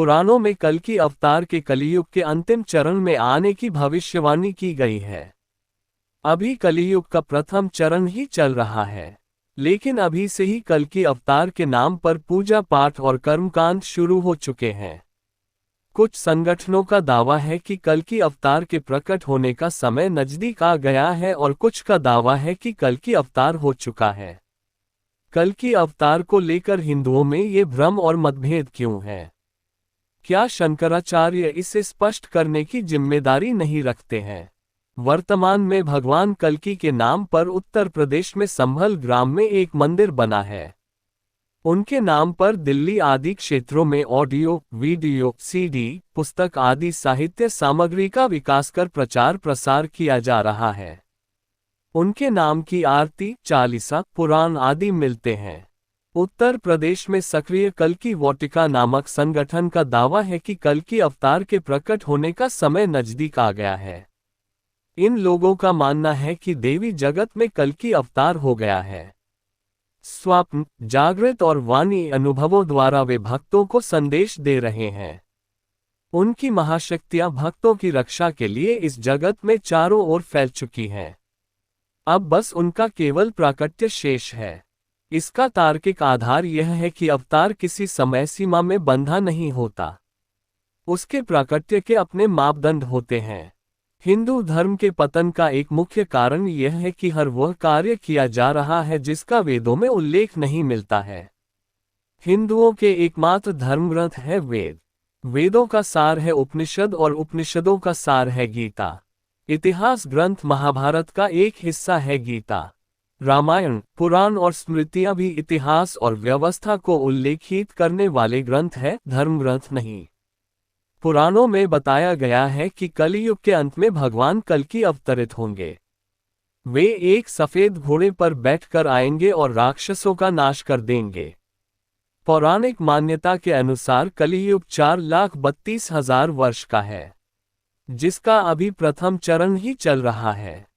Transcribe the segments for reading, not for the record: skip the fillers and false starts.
पुराणों में कल्कि अवतार के कलियुग के अंतिम चरण में आने की भविष्यवाणी की गई है। अभी कलियुग का प्रथम चरण ही चल रहा है, लेकिन अभी से ही कल्कि अवतार के नाम पर पूजा पाठ और कर्मकांड शुरू हो चुके हैं। कुछ संगठनों का दावा है कि कल्कि अवतार के प्रकट होने का समय नजदीक आ गया है और कुछ का दावा है कि कल्कि अवतार हो चुका है। कल्कि अवतार को लेकर हिंदुओं में ये भ्रम और मतभेद क्यों है? क्या शंकराचार्य इसे स्पष्ट करने की जिम्मेदारी नहीं रखते हैं? वर्तमान में भगवान कल्कि के नाम पर उत्तर प्रदेश में संभल ग्राम में एक मंदिर बना है। उनके नाम पर दिल्ली आदि क्षेत्रों में ऑडियो, वीडियो, सीडी, पुस्तक आदि साहित्य सामग्री का विकास कर प्रचार प्रसार किया जा रहा है। उनके नाम की आरती, चालीसा, पुराण आदि मिलते हैं। उत्तर प्रदेश में सक्रिय कल्कि वाटिका नामक संगठन का दावा है कि कल्कि अवतार के प्रकट होने का समय नजदीक आ गया है। इन लोगों का मानना है कि देवी जगत में कल्कि अवतार हो गया है। स्वप्न, जागृत और वाणी अनुभवों द्वारा वे भक्तों को संदेश दे रहे हैं। उनकी महाशक्तियां भक्तों की रक्षा के लिए इस जगत में चारों ओर फैल चुकी हैं। अब बस उनका केवल प्राकट्य शेष है। इसका तार्किक आधार यह है कि अवतार किसी समय सीमा में बंधा नहीं होता। उसके प्राकट्य के अपने मापदंड होते हैं। हिंदू धर्म के पतन का एक मुख्य कारण यह है कि हर वह कार्य किया जा रहा है जिसका वेदों में उल्लेख नहीं मिलता है। हिंदुओं के एकमात्र धर्म ग्रंथ है वेद। वेदों का सार है उपनिषद और उपनिषदों का सार है गीता। इतिहास ग्रंथ महाभारत का एक हिस्सा है गीता। रामायण, पुराण और स्मृतियां भी इतिहास और व्यवस्था को उल्लेखित करने वाले ग्रंथ है, धर्म ग्रंथ नहीं। पुराणों में बताया गया है कि कलियुग के अंत में भगवान कल्कि अवतरित होंगे। वे एक सफेद घोड़े पर बैठकर आएंगे और राक्षसों का नाश कर देंगे। पौराणिक मान्यता के अनुसार कलियुग 4,32,000 वर्ष का है, जिसका अभी प्रथम चरण ही चल रहा है।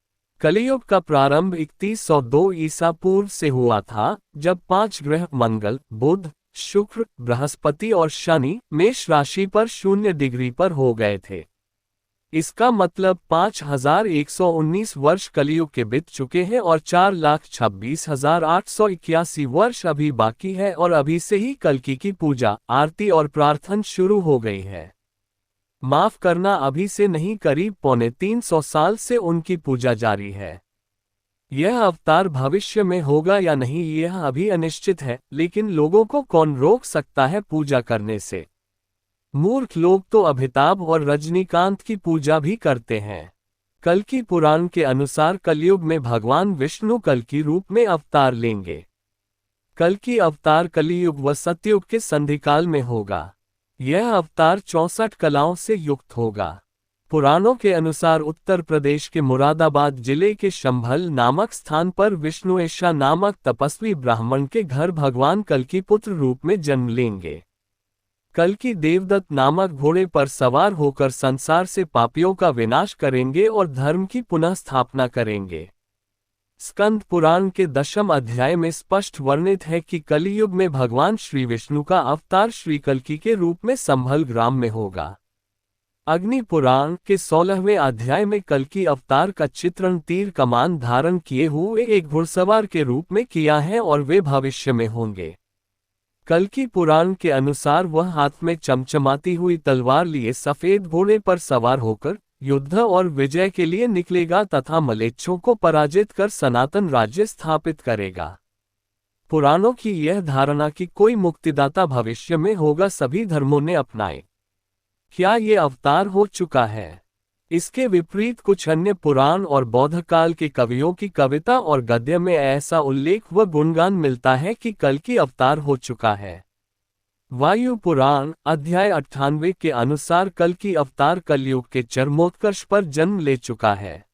कलियुग का प्रारंभ 3102 ईसा पूर्व से हुआ था, जब 5 ग्रह मंगल, बुध, शुक्र, बृहस्पति और शनि मेष राशि पर 0 डिग्री पर हो गए थे। इसका मतलब 5119 वर्ष कलियुग के बीत चुके हैं और 4,26,881 वर्ष अभी बाकी है और अभी से ही कल्कि की पूजा, आरती और प्रार्थना शुरू हो गई है। माफ करना, अभी से नहीं, करीब 350 साल से उनकी पूजा जारी है। यह अवतार भविष्य में होगा या नहीं यह अभी अनिश्चित है, लेकिन लोगों को कौन रोक सकता है पूजा करने से? मूर्ख लोग तो अमिताभ और रजनीकांत की पूजा भी करते हैं। कल्कि पुराण के अनुसार कलयुग में भगवान विष्णु कल्कि रूप में अवतार लेंगे। कल्कि अवतार कलियुग व सतयुग के संधिकाल में होगा। यह अवतार 64 कलाओं से युक्त होगा। पुराणों के अनुसार उत्तर प्रदेश के मुरादाबाद जिले के शंभल नामक स्थान पर विष्णुएशा नामक तपस्वी ब्राह्मण के घर भगवान कल्कि पुत्र रूप में जन्म लेंगे। कल्कि देवदत्त नामक घोड़े पर सवार होकर संसार से पापियों का विनाश करेंगे और धर्म की पुनः स्थापना करेंगे। स्कंद पुराण के 10वें अध्याय में स्पष्ट वर्णित है कि कलियुग में भगवान श्री विष्णु का अवतार श्री कल्कि के रूप में संभल ग्राम में होगा। अग्नि पुराण के 16वें अध्याय में कल्कि अवतार का चित्रण तीर कमान धारण किए हुए एक घुड़सवार के रूप में किया है और वे भविष्य में होंगे। कल्कि पुराण के अनुसार वह हाथ में चमचमाती हुई तलवार लिए सफेद घोड़े पर सवार होकर युद्ध और विजय के लिए निकलेगा तथा मलेच्छों को पराजित कर सनातन राज्य स्थापित करेगा। पुराणों की यह धारणा कि कोई मुक्तिदाता भविष्य में होगा सभी धर्मों ने अपनाए। क्या ये अवतार हो चुका है? इसके विपरीत कुछ अन्य पुराण और बौद्ध काल के कवियों की कविता और गद्य में ऐसा उल्लेख व गुणगान मिलता है कि कल्कि अवतार हो चुका है। वायु पुराण अध्याय 98 के अनुसार कल्कि अवतार कलयुग के चरमोत्कर्ष पर जन्म ले चुका है।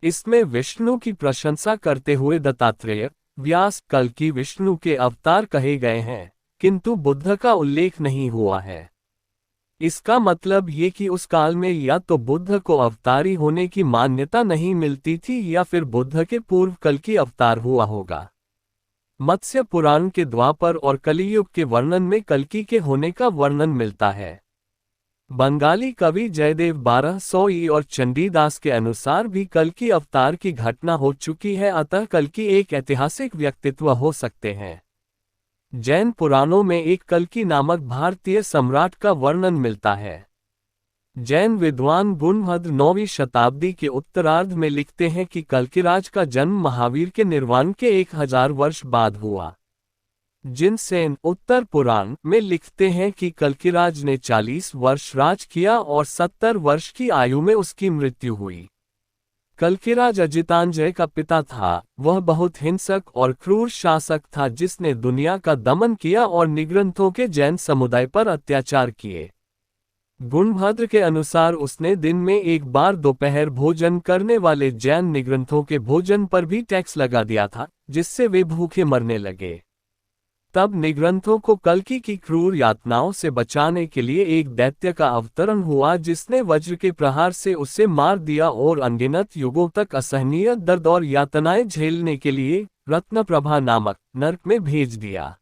इसमें विष्णु की प्रशंसा करते हुए दत्तात्रेय, व्यास, कल्कि विष्णु के अवतार कहे गए हैं, किंतु बुद्ध का उल्लेख नहीं हुआ है। इसका मतलब ये कि उस काल में या तो बुद्ध को अवतारी होने की मान्यता नहीं मिलती थी या फिर बुद्ध के पूर्व कल्कि अवतार हुआ होगा। मत्स्य पुराण के द्वापर और कलियुग के वर्णन में कल्कि के होने का वर्णन मिलता है। बंगाली कवि जयदेव 1200 और चंडीदास के अनुसार भी कल्कि अवतार की घटना हो चुकी है, अतः कल्कि एक ऐतिहासिक व्यक्तित्व हो सकते हैं। जैन पुराणों में एक कल्कि नामक भारतीय सम्राट का वर्णन मिलता है। जैन विद्वान गुणभद्र 9वीं शताब्दी के उत्तरार्ध में लिखते हैं कि कल्किराज का जन्म महावीर के निर्वाण के 1000 वर्ष बाद हुआ। जिनसेन उत्तर पुराण में लिखते हैं कि कल्किराज ने 40 वर्ष राज किया और 70 वर्ष की आयु में उसकी मृत्यु हुई। कल्किराज अजितांजय का पिता था। वह बहुत हिंसक और क्रूर शासक था जिसने दुनिया का दमन किया और निग्रंथों के जैन समुदाय पर अत्याचार किए। गुणभद्र के अनुसार उसने दिन में एक बार दोपहर भोजन करने वाले जैन निग्रंथों के भोजन पर भी टैक्स लगा दिया था, जिससे वे भूखे मरने लगे। तब निग्रंथों को कल्कि की क्रूर यातनाओं से बचाने के लिए एक दैत्य का अवतरण हुआ, जिसने वज्र के प्रहार से उसे मार दिया और अनगिनत युगों तक असहनीय दर्द और यातनाएं झेलने के लिए रत्नप्रभा नामक नरक में भेज दिया।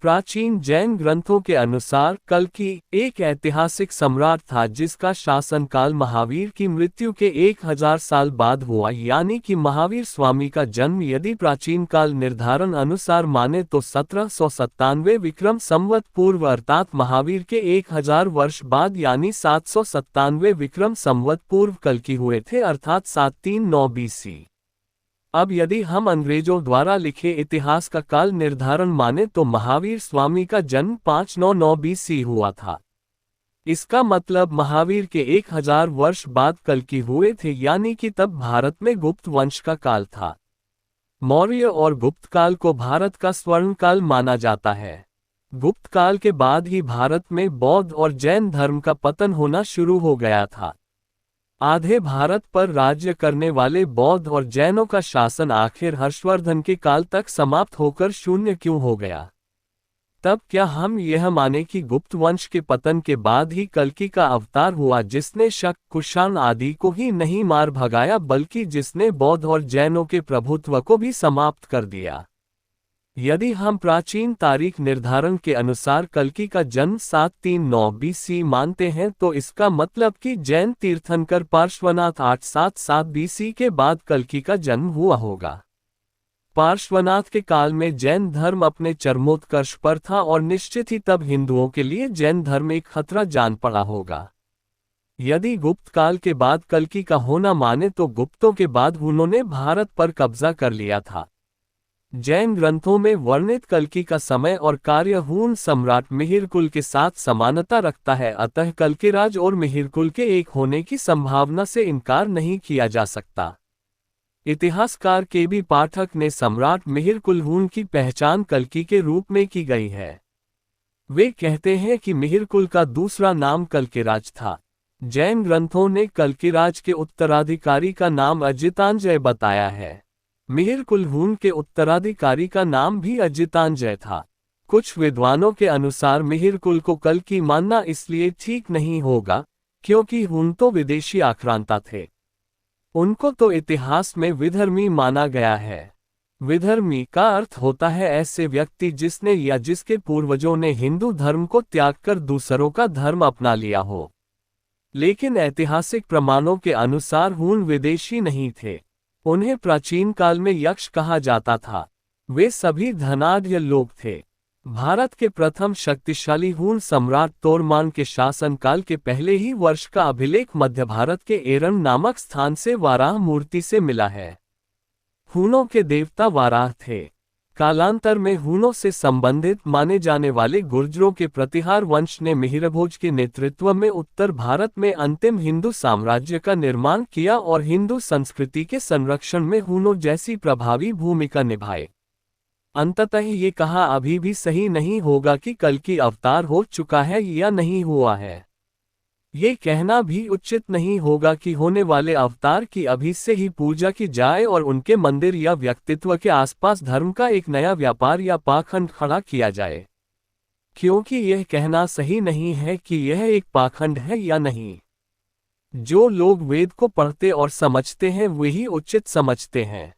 प्राचीन जैन ग्रंथों के अनुसार कल्कि एक ऐतिहासिक सम्राट था जिसका शासनकाल महावीर की मृत्यु के 1000 साल बाद हुआ, यानी कि महावीर स्वामी का जन्म यदि प्राचीन काल निर्धारण अनुसार माने तो 1797 विक्रम संवत पूर्व अर्थात महावीर के 1000 वर्ष बाद यानी 797 विक्रम संवत पूर्व कल्कि हुए थे, अर्थात 739 BC। अब यदि हम अंग्रेजों द्वारा लिखे इतिहास का काल निर्धारण माने तो महावीर स्वामी का जन्म 599 BC हुआ था। इसका मतलब महावीर के 1000 वर्ष बाद कल्कि हुए थे, यानी कि तब भारत में गुप्त वंश का काल था। मौर्य और गुप्त काल को भारत का स्वर्ण काल माना जाता है। गुप्त काल के बाद ही भारत में बौद्ध और जैन धर्म का पतन होना शुरू हो गया था। आधे भारत पर राज्य करने वाले बौद्ध और जैनों का शासन आखिर हर्षवर्धन के काल तक समाप्त होकर शून्य क्यों हो गया? तब क्या हम यह माने कि गुप्त वंश के पतन के बाद ही कल्कि का अवतार हुआ, जिसने शक, कुषाण आदि को ही नहीं मार भगाया बल्कि जिसने बौद्ध और जैनों के प्रभुत्व को भी समाप्त कर दिया? यदि हम प्राचीन तारीख निर्धारण के अनुसार कल्कि का जन्म 739 BC मानते हैं तो इसका मतलब कि जैन तीर्थंकर पार्श्वनाथ 877 BC के बाद कल्कि का जन्म हुआ होगा। पार्श्वनाथ के काल में जैन धर्म अपने चरमोत्कर्ष पर था और निश्चित ही तब हिंदुओं के लिए जैन धर्म एक खतरा जान पड़ा होगा। यदि गुप्त काल के बाद कल्कि का होना माने तो गुप्तों के बाद हुनों ने भारत पर कब्जा कर लिया था। जैन ग्रंथों में वर्णित कल्कि का समय और कार्य हून सम्राट मिहिरकुल के साथ समानता रखता है, अतः कल्किराज और मिहिरकुल के एक होने की संभावना से इनकार नहीं किया जा सकता। इतिहासकार केबी पाठक ने सम्राट मिहिरकुल हून की पहचान कल्कि के रूप में की गई है। वे कहते हैं कि मिहिरकुल का दूसरा नाम कल्किराज था। जैन ग्रंथों ने कल्किराज के उत्तराधिकारी का नाम अजितांजय बताया है। मिहिरकुल हून के उत्तराधिकारी का नाम भी अजितांजय था। कुछ विद्वानों के अनुसार मिहिरकुल को कल्कि मानना इसलिए ठीक नहीं होगा क्योंकि हून तो विदेशी आक्रांता थे। उनको तो इतिहास में विधर्मी माना गया है। विधर्मी का अर्थ होता है ऐसे व्यक्ति जिसने या जिसके पूर्वजों ने हिंदू धर्म को त्याग कर दूसरों का धर्म अपना लिया हो। लेकिन ऐतिहासिक प्रमाणों के अनुसार हून विदेशी नहीं थे। उन्हें प्राचीन काल में यक्ष कहा जाता था। वे सभी धनाढ्य लोग थे। भारत के प्रथम शक्तिशाली हून सम्राट तोरमान के शासनकाल के पहले ही वर्ष का अभिलेख मध्य भारत के एरन नामक स्थान से वाराह मूर्ति से मिला है। हूनों के देवता वाराह थे। कालांतर में हूनों से संबंधित माने जाने वाले गुर्जरों के प्रतिहार वंश ने मिहिरभोज के नेतृत्व में उत्तर भारत में अंतिम हिंदू साम्राज्य का निर्माण किया और हिंदू संस्कृति के संरक्षण में हूनों जैसी प्रभावी भूमिका निभाए। अंततः ये कहा अभी भी सही नहीं होगा कि कल्कि अवतार हो चुका है या नहीं हुआ है। ये कहना भी उचित नहीं होगा कि होने वाले अवतार की अभी से ही पूजा की जाए और उनके मंदिर या व्यक्तित्व के आसपास धर्म का एक नया व्यापार या पाखंड खड़ा किया जाए, क्योंकि यह कहना सही नहीं है कि यह एक पाखंड है या नहीं। जो लोग वेद को पढ़ते और समझते हैं वही उचित समझते हैं।